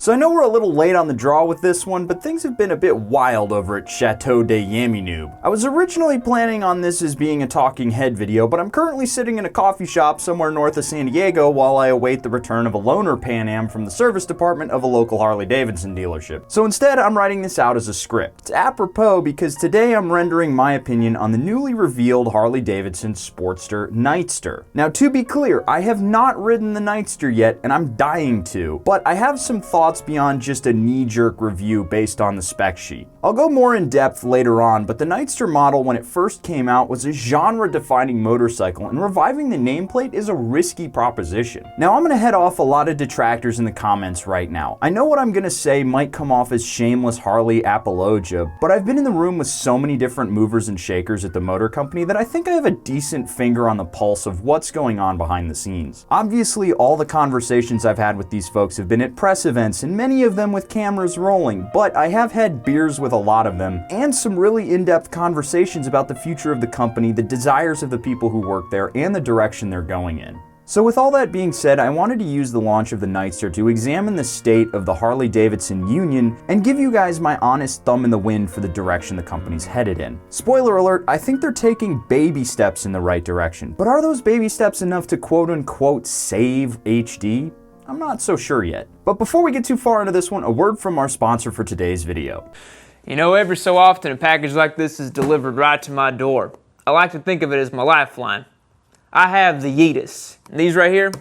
So I know we're a little late on the draw with this one, but things have been a bit wild over at Chateau de Yaminoob. I was originally planning on this as being a talking head video, but I'm currently sitting in a coffee shop somewhere north of San Diego while I await the return of a loaner Pan Am from the service department of a local Harley-Davidson dealership. So instead, I'm writing this out as a script. It's apropos because today I'm rendering my opinion on the newly revealed Harley-Davidson Sportster Nightster. Now, to be clear, I have not ridden the Nightster yet, and I'm dying to, but I have some thoughts beyond just a knee-jerk review based on the spec sheet. I'll go more in depth later on, but the Nightster model when it first came out was a genre-defining motorcycle, and reviving the nameplate is a risky proposition. Now, I'm gonna head off a lot of detractors in the comments right now. I know what I'm gonna say might come off as shameless Harley apologia, but I've been in the room with so many different movers and shakers at the motor company that I think I have a decent finger on the pulse of what's going on behind the scenes. Obviously, all the conversations I've had with these folks have been at press events, and many of them with cameras rolling, but I have had beers with a lot of them, and some really in-depth conversations about the future of the company, the desires of the people who work there, and the direction they're going in. So with all that being said, I wanted to use the launch of the Nightster to examine the state of the Harley-Davidson union and give you guys my honest thumb in the wind for the direction the company's headed in. Spoiler alert, I think they're taking baby steps in the right direction, but are those baby steps enough to quote-unquote save HD? I'm not so sure yet. But before we get too far into this one, a word from our sponsor for today's video. You know, every so often a package like this is delivered right to my door. I like to think of it as my lifeline. I have the Yeetus. And these right here,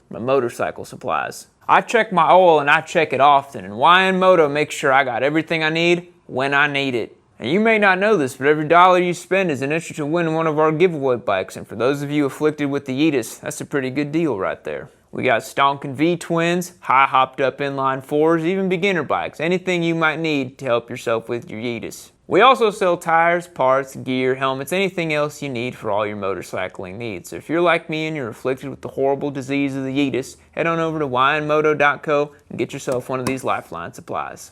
my motorcycle supplies. I check my oil and I check it often, and YN Moto makes sure I got everything I need when I need it. And you may not know this, but every dollar you spend is an entry to win one of our giveaway bikes, and for those of you afflicted with the Yeetus, that's a pretty good deal right there. We got stonking V-twins, high hopped up inline 4s, even beginner bikes, anything you might need to help yourself with your Yeetus. We also sell tires, parts, gear, helmets, anything else you need for all your motorcycling needs. So if you're like me and you're afflicted with the horrible disease of the Yeetus, head on over to ynmoto.co and get yourself one of these lifeline supplies.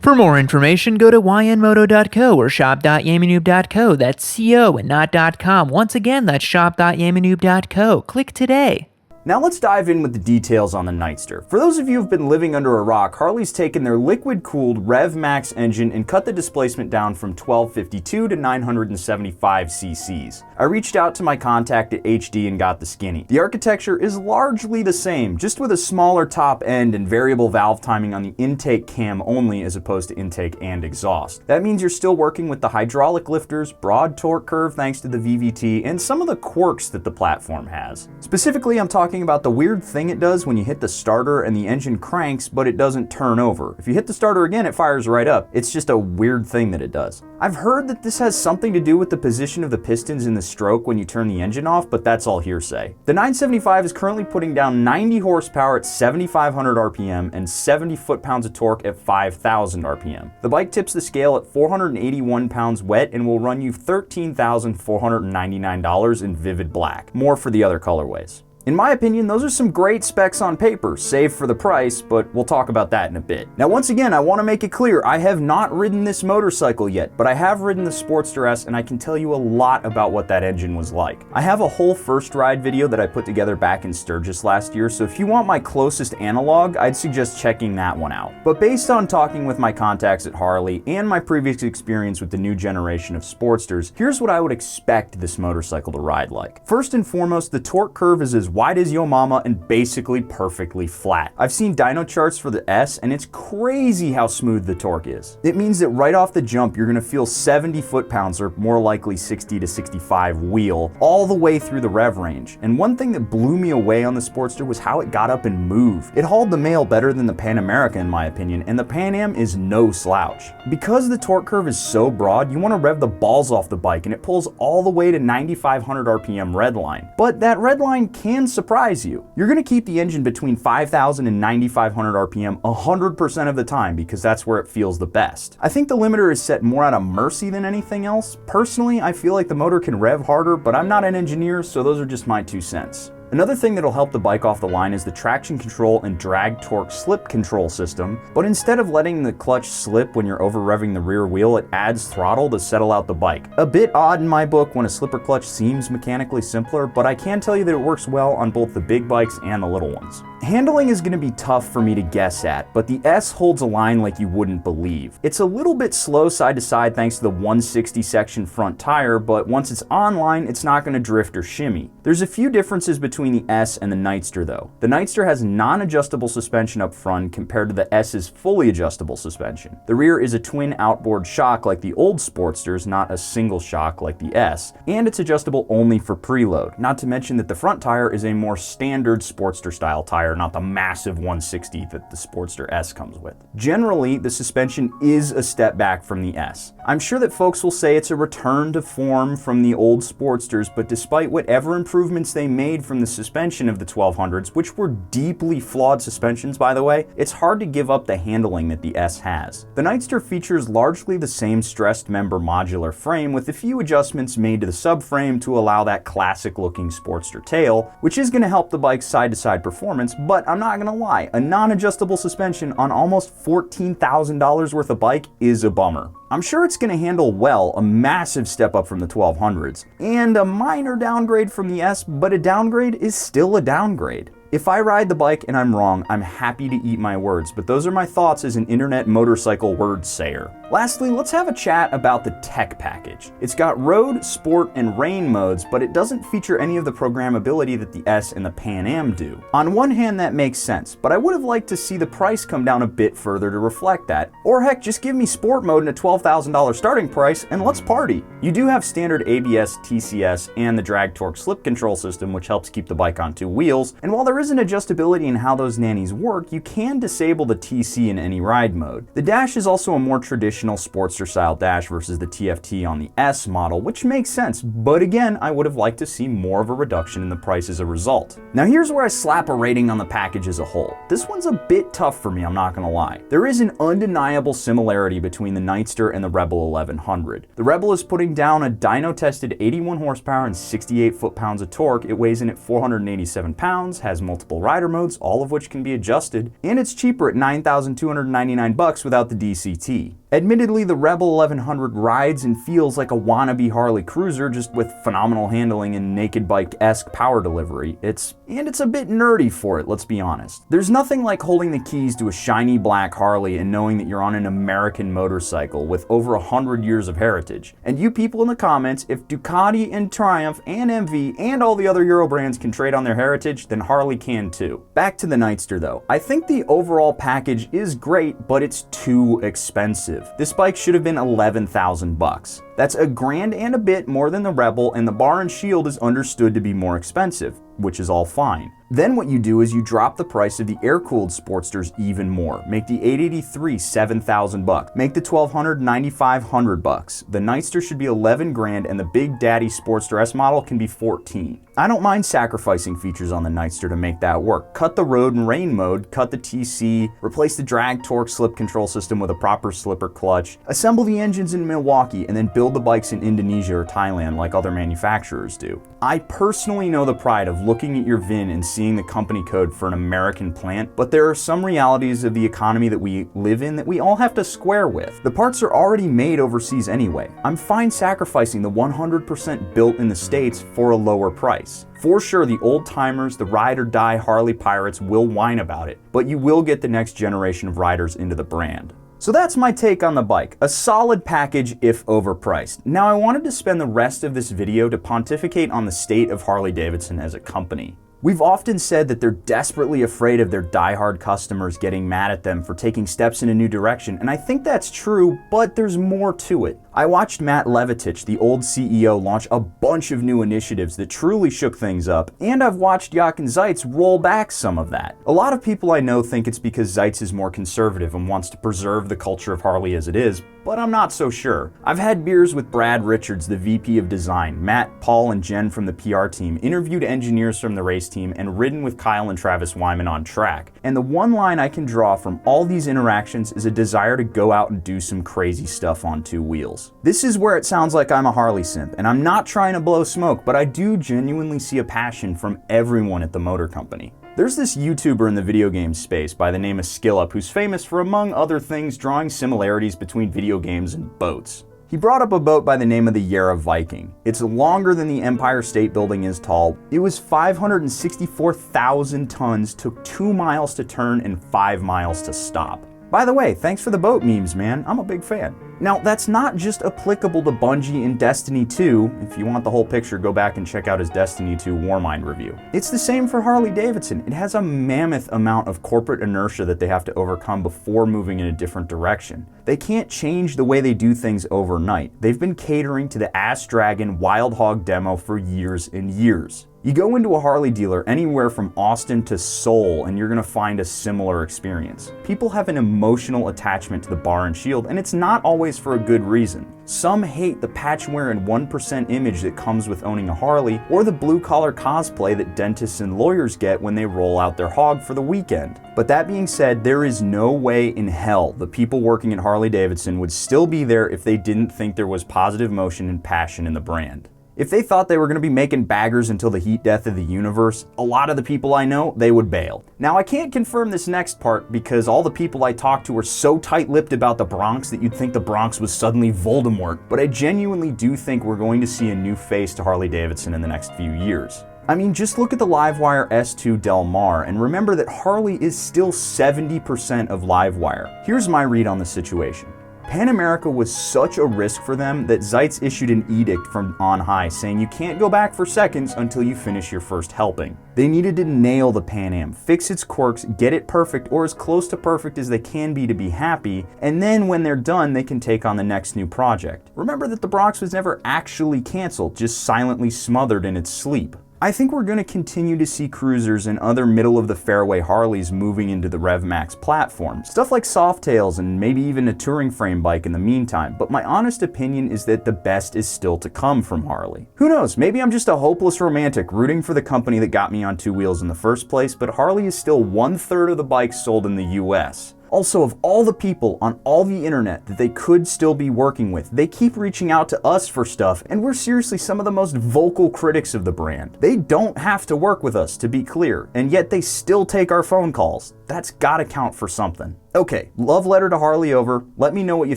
For more information, go to ynmoto.co or shop.yaminoob.co. That's C-O and not .com. Once again, that's shop.yaminoob.co. Click today. Now let's dive in with the details on the Nightster. For those of you who've been living under a rock, Harley's taken their liquid-cooled Rev Max engine and cut the displacement down from 1252 to 975 cc's. I reached out to my contact at HD and got the skinny. The architecture is largely the same, just with a smaller top end and variable valve timing on the intake cam only as opposed to intake and exhaust. That means you're still working with the hydraulic lifters, broad torque curve thanks to the VVT, and some of the quirks that the platform has. Specifically, I'm talking about the weird thing it does when you hit the starter and the engine cranks, but it doesn't turn over. If you hit the starter again, it fires right up. It's just a weird thing that it does. I've heard that this has something to do with the position of the pistons in the stroke when you turn the engine off, but that's all hearsay. The 975 is currently putting down 90 horsepower at 7,500 RPM and 70 foot-pounds of torque at 5,000 RPM. The bike tips the scale at 481 pounds wet and will run you $13,499 in vivid black. More for the other colorways. In my opinion, those are some great specs on paper, save for the price, but we'll talk about that in a bit. Now, once again, I want to make it clear, I have not ridden this motorcycle yet, but I have ridden the Sportster S, and I can tell you a lot about what that engine was like. I have a whole first ride video that I put together back in Sturgis last year, so if you want my closest analog, I'd suggest checking that one out. But based on talking with my contacts at Harley and my previous experience with the new generation of Sportsters, here's what I would expect this motorcycle to ride like. First and foremost, the torque curve is as wide as yo mama and basically perfectly flat. I've seen dyno charts for the S, and it's crazy how smooth the torque is. It means that right off the jump, you're gonna feel 70 foot-pounds, or more likely 60 to 65 wheel, all the way through the rev range. And one thing that blew me away on the Sportster was how it got up and moved. It hauled the mail better than the Pan America in my opinion, and the Pan Am is no slouch. Because the torque curve is so broad, you wanna rev the balls off the bike, and it pulls all the way to 9,500 RPM redline. But that redline can surprise you. You're gonna keep the engine between 5,000 and 9,500 RPM 100% of the time because that's where it feels the best. I think the limiter is set more out of mercy than anything else. Personally, I feel like the motor can rev harder, but I'm not an engineer, so those are just my 2 cents. Another thing that'll help the bike off the line is the traction control and drag torque slip control system, but instead of letting the clutch slip when you're over revving the rear wheel, it adds throttle to settle out the bike. A bit odd in my book when a slipper clutch seems mechanically simpler, but I can tell you that it works well on both the big bikes and the little ones. Handling is going to be tough for me to guess at, but the S holds a line like you wouldn't believe. It's a little bit slow side to side thanks to the 160 section front tire, but once it's online, it's not going to drift or shimmy. There's a few differences between the S and the Nightster though. The Nightster has non-adjustable suspension up front compared to the S's fully adjustable suspension. The rear is a twin outboard shock like the old Sportsters, not a single shock like the S, and it's adjustable only for preload, not to mention that the front tire is a more standard Sportster style tire, not the massive 160 that the Sportster S comes with. Generally, the suspension is a step back from the S. I'm sure that folks will say it's a return to form from the old Sportsters, but despite whatever improvements they made from the suspension of the 1200s, which were deeply flawed suspensions by the way, it's hard to give up the handling that the S has. The Nightster features largely the same stressed member modular frame with a few adjustments made to the subframe to allow that classic looking Sportster tail, which is going to help the bike's side-to-side performance, but I'm not gonna lie, a non-adjustable suspension on almost $14,000 worth of bike is a bummer. I'm sure it's gonna handle well, a massive step up from the 1200s, and a minor downgrade from the S, but a downgrade is still a downgrade. If I ride the bike and I'm wrong, I'm happy to eat my words, but those are my thoughts as an internet motorcycle word sayer. Lastly, let's have a chat about the tech package. It's got road, sport, and rain modes, but it doesn't feature any of the programmability that the S and the Pan Am do. On one hand, that makes sense, but I would have liked to see the price come down a bit further to reflect that. Or heck, just give me sport mode and a $12,000 starting price, and let's party. You do have standard ABS, TCS, and the drag torque slip control system, which helps keep the bike on two wheels, and while there isn't adjustability in how those nannies work, you can disable the TC in any ride mode. The dash is also a more traditional Sportster style dash versus the TFT on the S model, which makes sense, but again, I would have liked to see more of a reduction in the price as a result. Now here's where I slap a rating on the package as a whole. This one's a bit tough for me, I'm not gonna lie. There is an undeniable similarity between the Nightster and the Rebel 1100. The Rebel is putting down a dyno-tested 81 horsepower and 68 foot-pounds of torque. It weighs in at 487 pounds, has multiple rider modes, all of which can be adjusted, and it's cheaper at $9,299 without the DCT. Admittedly, the Rebel 1100 rides and feels like a wannabe Harley cruiser, just with phenomenal handling and naked bike-esque power delivery. It's a bit nerdy for it, let's be honest. There's nothing like holding the keys to a shiny black Harley and knowing that you're on an American motorcycle with over 100 years of heritage. And you people in the comments, if Ducati and Triumph and MV and all the other Euro brands can trade on their heritage, then Harley can too. Back to the Nightster though. I think the overall package is great, but it's too expensive. This bike should have been $11,000. That's a grand and a bit more than the Rebel, and the bar and shield is understood to be more expensive, which is all fine. Then what you do is you drop the price of the air-cooled Sportsters even more. Make the 883 $7,000. Make the 1200 $9,500. The Nightster should be 11 grand, and the Big Daddy Sportster S model can be 14. I don't mind sacrificing features on the Nightster to make that work. Cut the road and rain mode, cut the TC, replace the drag torque slip control system with a proper slipper clutch, assemble the engines in Milwaukee, and then build the bikes in Indonesia or Thailand like other manufacturers do. I personally know the pride of looking at your VIN and seeing the company code for an American plant, but there are some realities of the economy that we live in that we all have to square with. The parts are already made overseas anyway. I'm fine sacrificing the 100% built in the States for a lower price. For sure, the old timers, the ride or die Harley pirates will whine about it, but you will get the next generation of riders into the brand. So that's my take on the bike. A solid package if overpriced. Now I wanted to spend the rest of this video to pontificate on the state of Harley-Davidson as a company. We've often said that they're desperately afraid of their diehard customers getting mad at them for taking steps in a new direction, and I think that's true, but there's more to it. I watched Matt Levatich, the old CEO, launch a bunch of new initiatives that truly shook things up, and I've watched Jochen Zeitz roll back some of that. A lot of people I know think it's because Zeitz is more conservative and wants to preserve the culture of Harley as it is, but I'm not so sure. I've had beers with Brad Richards, the VP of Design, Matt, Paul, and Jen from the PR team, interviewed engineers from the race team, and ridden with Kyle and Travis Wyman on track. And the one line I can draw from all these interactions is a desire to go out and do some crazy stuff on two wheels. This is where it sounds like I'm a Harley simp, and I'm not trying to blow smoke, but I do genuinely see a passion from everyone at the motor company. There's this YouTuber in the video game space by the name of Skillup who's famous for, among other things, drawing similarities between video games and boats. He brought up a boat by the name of the Yarra Viking. It's longer than the Empire State Building is tall. It was 564,000 tons, took 2 miles to turn and 5 miles to stop. By the way, thanks for the boat memes, man. I'm a big fan. Now, that's not just applicable to Bungie in Destiny 2. If you want the whole picture, go back and check out his Destiny 2 Warmind review. It's the same for Harley-Davidson. It has a mammoth amount of corporate inertia that they have to overcome before moving in a different direction. They can't change the way they do things overnight. They've been catering to the Ass Dragon Wild Hog demo for years and years. You go into a Harley dealer anywhere from Austin to Seoul and you're gonna find a similar experience. People have an emotional attachment to the bar and shield, and it's not always for a good reason. Some hate the patch-wearing 1% image that comes with owning a Harley, or the blue-collar cosplay that dentists and lawyers get when they roll out their hog for the weekend. But that being said, there is no way in hell the people working at Harley-Davidson would still be there if they didn't think there was positive emotion and passion in the brand. If they thought they were going to be making baggers until the heat death of the universe, a lot of the people I know, they would bail. Now, I can't confirm this next part because all the people I talked to are so tight-lipped about the Bronx that you'd think the Bronx was suddenly Voldemort, but I genuinely do think we're going to see a new face to Harley-Davidson in the next few years. I mean, just look at the Livewire S2 Del Mar and remember that Harley is still 70% of Livewire. Here's my read on the situation. Pan America was such a risk for them that Zeitz issued an edict from on high saying you can't go back for seconds until you finish your first helping. They needed to nail the Pan Am, fix its quirks, get it perfect or as close to perfect as they can be happy, and then when they're done they can take on the next new project. Remember that the Bronx was never actually canceled, just silently smothered in its sleep. I think we're going to continue to see cruisers and other middle-of-the-fairway Harleys moving into the RevMax platform. Stuff like Softails and maybe even a touring frame bike in the meantime, but my honest opinion is that the best is still to come from Harley. Who knows, maybe I'm just a hopeless romantic rooting for the company that got me on two wheels in the first place, but Harley is still 1/3 of the bikes sold in the US. Also, of all the people on all the internet that they could still be working with, they keep reaching out to us for stuff, and we're seriously some of the most vocal critics of the brand. They don't have to work with us, to be clear, and yet they still take our phone calls. That's gotta count for something. Okay, love letter to Harley over. Let me know what you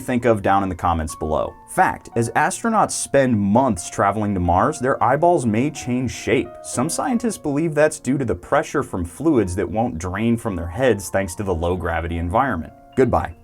think of down in the comments below. Fact, as astronauts spend months traveling to Mars, their eyeballs may change shape. Some scientists believe that's due to the pressure from fluids that won't drain from their heads thanks to the low gravity environment. Goodbye.